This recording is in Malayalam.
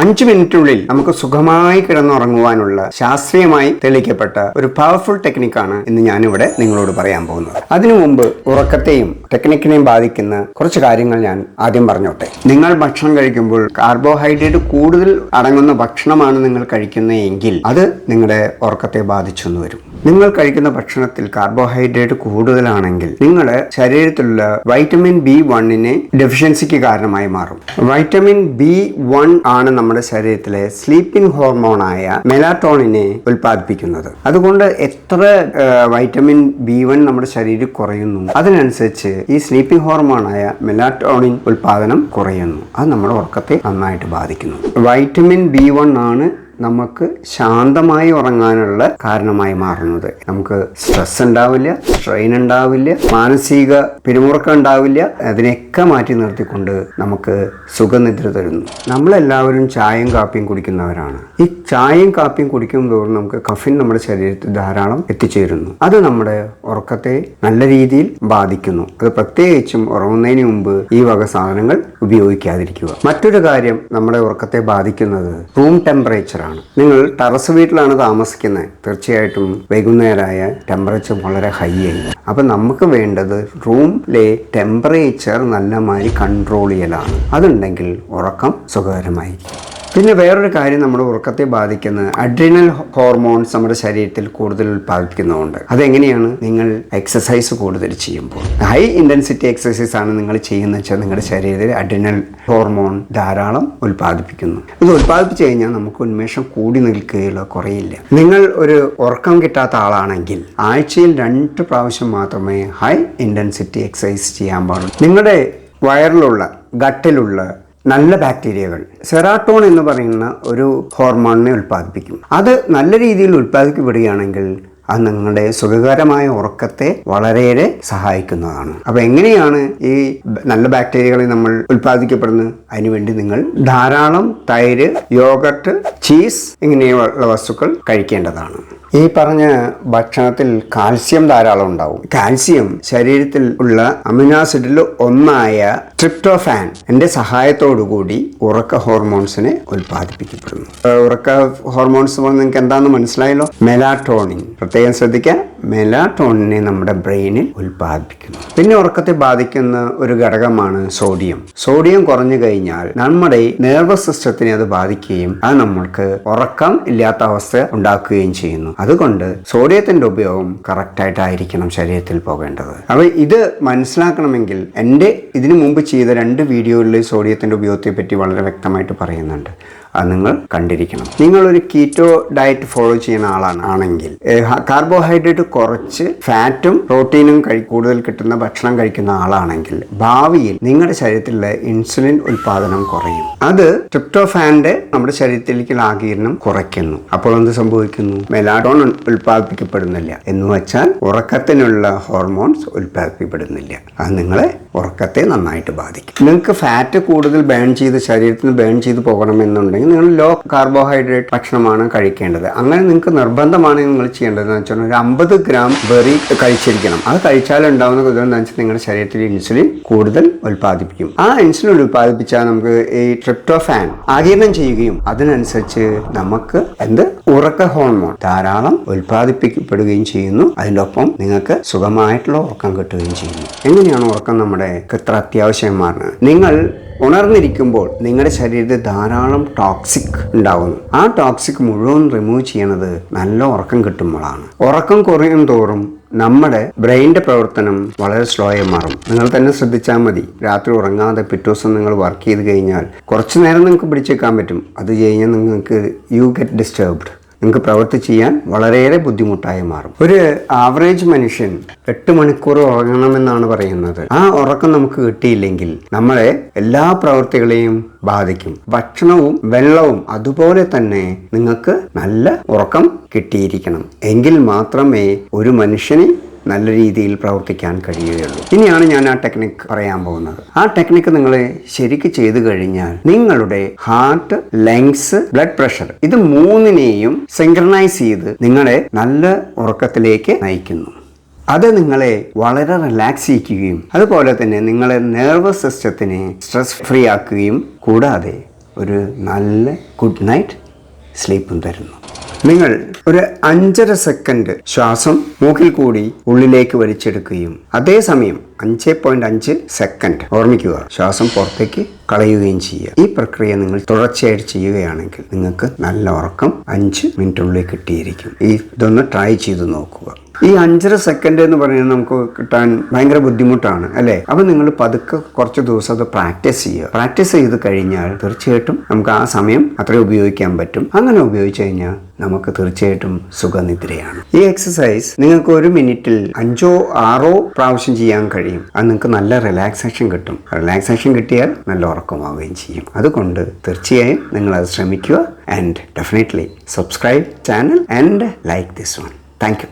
5 മിനിറ്റിനുള്ളിൽ നമുക്ക് സുഖമായി കിടന്നുറങ്ങുവാനുള്ള ശാസ്ത്രീയമായി തെളിയിക്കപ്പെട്ട ഒരു പവർഫുൾ ടെക്നിക്കാണ് ഇന്ന് ഞാനിവിടെ നിങ്ങളോട് പറയാൻ പോകുന്നത്. അതിനു മുമ്പ് ഉറക്കത്തെയും ടെക്നിക്കിനെയും ബാധിക്കുന്ന കുറച്ച് കാര്യങ്ങൾ ഞാൻ ആദ്യം പറഞ്ഞോട്ടെ. നിങ്ങൾ ഭക്ഷണം കഴിക്കുമ്പോൾ കാർബോഹൈഡ്രേറ്റ് കൂടുതൽ അടങ്ങുന്ന ഭക്ഷണമാണ് നിങ്ങൾ കഴിക്കുന്നതെങ്കിൽ അത് നിങ്ങളുടെ ഉറക്കത്തെ ബാധിച്ചെന്ന് വരും. നിങ്ങൾ കഴിക്കുന്ന ഭക്ഷണത്തിൽ കാർബോഹൈഡ്രേറ്റ് കൂടുതലാണെങ്കിൽ നിങ്ങളുടെ ശരീരത്തിലുള്ള വൈറ്റമിൻ B1 ഡെഫിഷ്യൻസിക്ക് കാരണമായി മാറും. വൈറ്റമിൻ B1 ആണ് നമ്മുടെ ശരീരത്തിലെ സ്ലീപ്പിംഗ് ഹോർമോണായ മെലാറ്റോണിനെ ഉൽപ്പാദിപ്പിക്കുന്നത്. അതുകൊണ്ട് എത്ര വൈറ്റമിൻ B1 നമ്മുടെ ശരീരം കുറയുന്നു, അതിനനുസരിച്ച് ഈ സ്ലീപ്പിംഗ് ഹോർമോണായ മെലാറ്റോണിൻ ഉൽപ്പാദനം കുറയുന്നു. അത് നമ്മുടെ ഉറക്കത്തെ നന്നായിട്ട് ബാധിക്കുന്നു. വൈറ്റമിൻ B1 ആണ് നമുക്ക് ശാന്തമായി ഉറങ്ങാനുള്ള കാരണമായി മാറുന്നത്. നമുക്ക് സ്ട്രെസ് ഉണ്ടാവില്ല, സ്ട്രെയിൻ ഉണ്ടാവില്ല, മാനസിക പിരിമുറുക്കം ഉണ്ടാവില്ല. അതിനെയൊക്കെ മാറ്റി നിർത്തിക്കൊണ്ട് നമുക്ക് സുഖനിദ്ര തരുന്നു. നമ്മളെല്ലാവരും ചായയും കാപ്പിയും കുടിക്കുന്നവരാണ്. ഈ ചായയും കാപ്പിയും കുടിക്കും തോറും നമുക്ക് കഫീൻ നമ്മുടെ ശരീരത്തിൽ ധാരാളം എത്തിച്ചേരുന്നു. അത് നമ്മുടെ ഉറക്കത്തെ നല്ല രീതിയിൽ ബാധിക്കുന്നു. അത് പ്രത്യേകിച്ചും ഉറങ്ങുന്നതിന് മുമ്പ് ഈ വക സാധനങ്ങൾ ഉപയോഗിക്കാതിരിക്കുക. മറ്റൊരു കാര്യം നമ്മുടെ ഉറക്കത്തെ ബാധിക്കുന്നത് റൂം ടെമ്പറേച്ചർ. നിങ്ങൾ ടെറസ് വീട്ടിലാണ് താമസിക്കുന്നത്, തീർച്ചയായിട്ടും വൈകുന്നേരമായ ടെമ്പറേച്ചർ വളരെ ഹൈ ആയി. അപ്പം നമുക്ക് വേണ്ടത് റൂമിലെ ടെമ്പറേച്ചർ നല്ലമായി കൺട്രോൾ ചെയ്യലാണ്. അതുണ്ടെങ്കിൽ ഉറക്കം സുഖകരമായിരിക്കും. പിന്നെ വേറൊരു കാര്യം നമ്മുടെ ഉറക്കത്തെ ബാധിക്കുന്ന അഡ്രിനൽ ഹോർമോൺസ് നമ്മുടെ ശരീരത്തിൽ കൂടുതൽ ഉൽപ്പാദിപ്പിക്കുന്നുണ്ട്. അതെങ്ങനെയാണ്? നിങ്ങൾ എക്സസൈസ് കൂടുതൽ ചെയ്യുമ്പോൾ, ഹൈ ഇൻറ്റൻസിറ്റി എക്സസൈസ് ആണ് നിങ്ങൾ ചെയ്യുന്നത് വെച്ചാൽ നിങ്ങളുടെ ശരീരത്തിൽ അഡ്രിനൽ ഹോർമോൺ ധാരാളം ഉൽപ്പാദിപ്പിക്കുന്നു. ഇത് ഉൽപ്പാദിപ്പിച്ചു കഴിഞ്ഞാൽ നമുക്ക് ഉന്മേഷം കൂടി നിൽക്കുകയുള്ളൂ, കുറയില്ല. നിങ്ങൾ ഒരു ഉറക്കം കിട്ടാത്ത ആളാണെങ്കിൽ ആഴ്ചയിൽ 2 പ്രാവശ്യം മാത്രമേ ഹൈ ഇൻറ്റൻസിറ്റി എക്സസൈസ് ചെയ്യാൻ പാടുള്ളൂ. നിങ്ങളുടെ വയറിലുള്ള ഗട്ടിലുള്ള നല്ല ബാക്ടീരിയകൾ സെറാട്ടോൺ എന്ന് പറയുന്ന ഒരു ഹോർമോണിനെ ഉൽപ്പാദിപ്പിക്കും. അത് നല്ല രീതിയിൽ ഉൽപ്പാദിക്കപ്പെടുകയാണെങ്കിൽ അത് നിങ്ങളുടെ സുഖകരമായ ഉറക്കത്തെ വളരെയേറെ സഹായിക്കുന്നതാണ്. അപ്പോൾ എങ്ങനെയാണ് ഈ നല്ല ബാക്ടീരിയകളെ നമ്മൾ ഉൽപ്പാദിക്കപ്പെടുന്നത്? അതിനുവേണ്ടി നിങ്ങൾ ധാരാളം തൈര്, യോഗർട്ട്, ചീസ് ഇങ്ങനെയുള്ള വസ്തുക്കൾ കഴിക്കേണ്ടതാണ്. ഈ പറഞ്ഞ ഭക്ഷണത്തിൽ കാൽസ്യം ധാരാളം ഉണ്ടാവും. കാൽസ്യം ശരീരത്തിൽ ഉള്ള അമിനോ ആസിഡിൽ ഒന്നായ ട്രിപ്റ്റോഫാൻ എന്റെ സഹായത്തോടുകൂടി ഉറക്ക ഹോർമോൺസിനെ ഉൽപ്പാദിപ്പിക്കപ്പെടുന്നു. ഉറക്ക ഹോർമോൺസ് നിങ്ങൾക്ക് എന്താണെന്ന് മനസ്സിലായല്ലോ. മെലാറ്റോണിൻ, പ്രത്യേകം ശ്രദ്ധിക്കുക, മെലാറ്റോണിനെ നമ്മുടെ ബ്രെയിനിൽ ഉൽപ്പാദിപ്പിക്കുന്നു. പിന്നെ ഉറക്കത്തെ ബാധിക്കുന്ന ഒരു ഘടകമാണ് സോഡിയം. സോഡിയം കുറഞ്ഞു കഴിഞ്ഞാൽ നമ്മുടെ നെർവസ് സിസ്റ്റത്തിനെ അത് ബാധിക്കുകയും അത് നമ്മൾക്ക് ഉറക്കം ഇല്ലാത്ത അവസ്ഥ ഉണ്ടാക്കുകയും ചെയ്യുന്നു. അതുകൊണ്ട് സോഡിയത്തിന്റെ ഉപയോഗം കറക്റ്റായിട്ടായിരിക്കണം ശരീരത്തിൽ പോകേണ്ടത്. അപ്പോൾ ഇത് മനസ്സിലാക്കണമെങ്കിൽ എൻ്റെ ഇതിനു മുമ്പ് ചെയ്ത 2 വീഡിയോകളിൽ സോഡിയത്തിന്റെ ഉപയോഗത്തെ പറ്റി വളരെ വ്യക്തമായിട്ട് പറയുന്നുണ്ട്. അത് നിങ്ങൾ കണ്ടിരിക്കണം. നിങ്ങളൊരു കീറ്റോ ഡയറ്റ് ഫോളോ ചെയ്യുന്ന ആണെങ്കിൽ കാർബോഹൈഡ്രേറ്റ് കുറച്ച് ഫാറ്റും പ്രോട്ടീനും കൂടുതൽ കിട്ടുന്ന ഭക്ഷണം കഴിക്കുന്ന ആളാണെങ്കിൽ ഭാവിയിൽ നിങ്ങളുടെ ശരീരത്തിലെ ഇൻസുലിൻ ഉൽപാദനം കുറയും. അത് ട്രിപ്റ്റോഫാന്റെ നമ്മുടെ ശരീരത്തിലേക്കുള്ള ആഗിരണം കുറയ്ക്കുന്നു. അപ്പോൾ എന്ത് സംഭവിക്കുന്നു? മെലാറ്റോൺ ഉൽപ്പാദിപ്പിക്കപ്പെടുന്നില്ല എന്ന് വെച്ചാൽ ഉറക്കത്തിനുള്ള ഹോർമോൺസ് ഉൽപ്പാദിപ്പിക്കപ്പെടുന്നില്ല. അത് നിങ്ങളെ ഉറക്കത്തെ നന്നായിട്ട് ബാധിക്കും. നിങ്ങൾക്ക് ഫാറ്റ് കൂടുതൽ ശരീരത്തിൽ നിന്ന് ബേൺ ചെയ്ത് പോകണമെന്നുണ്ടെങ്കിൽ നിങ്ങൾ ലോ കാർബോഹൈഡ്രേറ്റ് ഭക്ഷണമാണ് കഴിക്കേണ്ടത്. അങ്ങനെ നിങ്ങൾക്ക് നിർബന്ധമാണ് നിങ്ങൾ ചെയ്യേണ്ടതെന്ന് വെച്ചാൽ ഒരു 50 ഗ്രാം ബെറി കഴിച്ചിരിക്കണം. അത് കഴിച്ചാൽ ഉണ്ടാവുന്ന ഗുണം വെച്ചാൽ നിങ്ങളുടെ ശരീരത്തിൽ ഇൻസുലിൻ കൂടുതൽ ഉൽപ്പാദിപ്പിക്കും. ആ ഇൻസുലിൻ ഉൽപ്പാദിപ്പിച്ചാൽ നമുക്ക് ഈ ട്രിപ്റ്റോഫാൻ ആഗിരണം ചെയ്യുകയും അതിനനുസരിച്ച് നമുക്ക് ഉറക്ക ഹോർമോൺ ധാരാളം ഉൽപ്പാദിപ്പിക്കപ്പെടുകയും ചെയ്യുന്നു. അതിൻ്റെ ഒപ്പം നിങ്ങൾക്ക് സുഖമായിട്ടുള്ള ഉറക്കം കിട്ടുകയും ചെയ്യുന്നു. എങ്ങനെയാണ് ഉറക്കം നമ്മുടെ എത്ര അത്യാവശ്യം മാറുന്നത്? നിങ്ങൾ ഉണർന്നിരിക്കുമ്പോൾ നിങ്ങളുടെ ശരീരത്തിൽ ധാരാളം ടോക്സിക് ഉണ്ടാകുന്നു. ആ ടോക്സിക് മുഴുവൻ റിമൂവ് ചെയ്യണത് നല്ല ഉറക്കം കിട്ടുമ്പോഴാണ്. ഉറക്കം കുറയും തോറും നമ്മുടെ ബ്രെയിനിന്റെ പ്രവർത്തനം വളരെ സ്ലോ ആയി മാറും. നിങ്ങൾ തന്നെ ശ്രദ്ധിച്ചാൽ മതി. രാത്രി ഉറങ്ങാതെ പിറ്റേ ദിവസം നിങ്ങൾ വർക്ക് ചെയ്ത് കഴിഞ്ഞാൽ കുറച്ചു നേരം നിങ്ങൾക്ക് പിടിച്ചേക്കാൻ പറ്റും. അത് കഴിഞ്ഞാൽ നിങ്ങൾക്ക് യു ഗെറ്റ് ഡിസ്റ്റർബ്ഡ്. നിങ്ങൾക്ക് പ്രവൃത്തി ചെയ്യാൻ വളരെയേറെ ബുദ്ധിമുട്ടായി മാറും. ഒരു ആവറേജ് മനുഷ്യൻ 8 മണിക്കൂർ ഉറങ്ങണമെന്നാണ് പറയുന്നത്. ആ ഉറക്കം നമുക്ക് കിട്ടിയില്ലെങ്കിൽ നമ്മളെ എല്ലാ പ്രവൃത്തികളെയും ബാധിക്കും. ഭക്ഷണവും വെള്ളവും അതുപോലെ തന്നെ നിങ്ങൾക്ക് നല്ല ഉറക്കം കിട്ടിയിരിക്കണം. എങ്കിൽ മാത്രമേ ഒരു മനുഷ്യന് നല്ല രീതിയിൽ പ്രവർത്തിക്കാൻ കഴിയുകയുള്ളൂ. ഇനിയാണ് ഞാൻ ആ ടെക്നിക്ക് പറയാൻ പോകുന്നത്. ആ ടെക്നിക്ക് നിങ്ങൾ ശരിക്ക് ചെയ്തു കഴിഞ്ഞാൽ നിങ്ങളുടെ ഹാർട്ട്, ലങ്സ്, ബ്ലഡ് പ്രഷർ ഇത് 3നെയും സിങ്ക്രണൈസ് ചെയ്ത് നിങ്ങളെ നല്ല ഉറക്കത്തിലേക്ക് നയിക്കുന്നു. അത് നിങ്ങളെ വളരെ റിലാക്സ് ചെയ്യിക്കുകയും അതുപോലെ തന്നെ നിങ്ങളെ നെർവസ് സിസ്റ്റത്തിനെ സ്ട്രെസ് ഫ്രീ ആക്കുകയും കൂടാതെ ഒരു നല്ല ഗുഡ് നൈറ്റ് സ്ലീപ്പും തരുന്നു. നിങ്ങൾ ഒരു 5.5 സെക്കൻഡ് ശ്വാസം മൂക്കിൽ കൂടി ഉള്ളിലേക്ക് വലിച്ചെടുക്കുകയും അതേസമയം 5.5 സെക്കൻഡ് ഓർമ്മിക്കുക ശ്വാസം പുറത്തേക്ക് കളയുകയും ചെയ്യുക. ഈ പ്രക്രിയ നിങ്ങൾ തുടർച്ചയായിട്ട് ചെയ്യുകയാണെങ്കിൽ നിങ്ങൾക്ക് നല്ല ഉറക്കം 5 മിനിറ്റിനുള്ളിൽ കിട്ടിയിരിക്കും. ഇതൊന്ന് ട്രൈ ചെയ്ത് നോക്കുക. ഈ 5.5 സെക്കൻഡ് എന്ന് പറയുന്നത് നമുക്ക് കിട്ടാൻ ഭയങ്കര ബുദ്ധിമുട്ടാണ് അല്ലേ? അപ്പം നിങ്ങൾ പതുക്കെ കുറച്ച് ദിവസം അത് പ്രാക്ടീസ് ചെയ്യുക. പ്രാക്ടീസ് ചെയ്ത് കഴിഞ്ഞാൽ തീർച്ചയായിട്ടും നമുക്ക് ആ സമയം അത്ര ഉപയോഗിക്കാൻ പറ്റും. അങ്ങനെ ഉപയോഗിച്ച് കഴിഞ്ഞാൽ നമുക്ക് തീർച്ചയായിട്ടും സുഖനിദ്രയാണ്. ഈ എക്സസൈസ് നിങ്ങൾക്ക് 1 മിനിറ്റിൽ 5-6 പ്രാവശ്യം ചെയ്യാൻ കഴിയും. അത് നിങ്ങൾക്ക് നല്ല റിലാക്സേഷൻ കിട്ടും. റിലാക്സേഷൻ കിട്ടിയാൽ നല്ല ഉറക്കമാവുകയും ചെയ്യും. അതുകൊണ്ട് തീർച്ചയായും നിങ്ങൾ അത് ശ്രമിക്കുക. And definitely subscribe channel and like this one. Thank you.